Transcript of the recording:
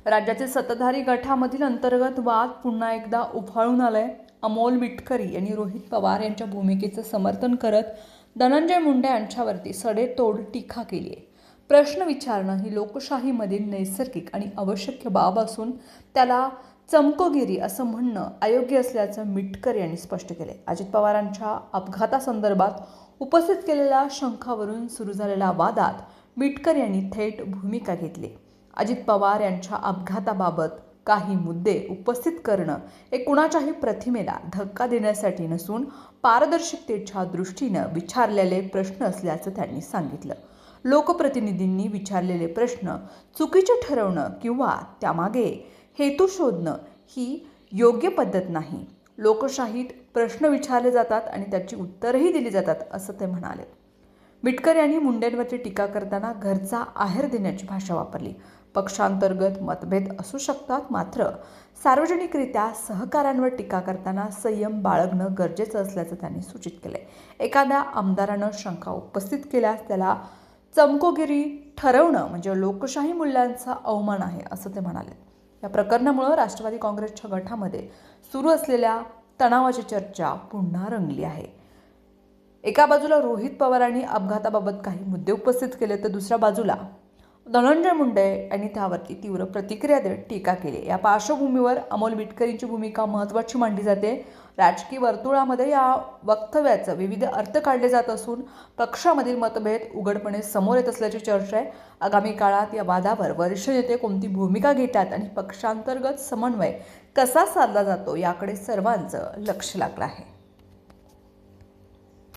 राज्यातील सत्ताधारी गटामधील अंतर्गत वाद पुन्हा एकदा उफाळून आलाय. अमोल मिटकरी यांनी रोहित पवार यांच्या भूमिकेचं समर्थन करत धनंजय मुंडे यांच्यावरती सडेतोड टीका केली आहे. प्रश्न विचारणं ही लोकशाहीमधील नैसर्गिक आणि आवश्यक बाब असून त्याला चमकोगिरी असं म्हणणं अयोग्य असल्याचं मिटकर यांनी स्पष्ट केले. अजित पवारांच्या अपघातासंदर्भात उपस्थित केलेल्या शंकावरून सुरू झालेल्या वादात मिटकर यांनी थेट भूमिका घेतली. अजित पवार यांच्या अपघाताबाबत काही मुद्दे उपस्थित करणं हे कुणाच्याही प्रतिमेला धक्का देण्यासाठी नसून पारदर्शकतेच्या दृष्टीनं विचारलेले प्रश्न असल्याचं त्यांनी सांगितलं. लोकप्रतिनिधींनी विचारलेले प्रश्न चुकीचे ठरवणं किंवा त्यामागे हेतू शोधणं ही योग्य पद्धत नाही. लोकशाहीत प्रश्न विचारले जातात आणि त्याची उत्तरही दिली जातात असं ते म्हणाले. मिटकर यांनी मुंडेंवरची टीका करताना घरचा आहेर देण्याची भाषा वापरली. पक्षांतर्गत मतभेद असू शकतात, मात्र सार्वजनिकरित्या सहकाऱ्यांवर टीका करताना संयम बाळगणं गरजेचं असल्याचं त्यांनी सूचित केलंय. एखाद्या आमदारानं शंका उपस्थित केल्यास त्याला चमकोगिरी ठरवणं म्हणजे लोकशाही मूल्यांचा अवमान आहे असं ते म्हणाले. या प्रकरणामुळे राष्ट्रवादी काँग्रेसच्या गटामध्ये सुरू असलेल्या तणावाची चर्चा पुन्हा रंगली आहे. एका बाजूला रोहित पवारांनी अपघाताबाबत काही मुद्दे उपस्थित केले तर दुसऱ्या बाजूला धनंजय मुंडे यांनी त्यावरती तीव्र प्रतिक्रिया देत टीका केली. या पार्श्वभूमीवर अमोल मिटकरींची भूमिका महत्त्वाची मानली जाते. राजकीय वर्तुळामध्ये या वक्तव्याचं विविध अर्थ काढले जात असून पक्षामधील मतभेद उघडपणे समोर येत असल्याची चर्चा आहे. आगामी काळात या वादावर वरिष्ठ नेते कोणती भूमिका घेतात आणि पक्षांतर्गत समन्वय कसा साधला जातो याकडे सर्वांचं लक्ष लागलं आहे.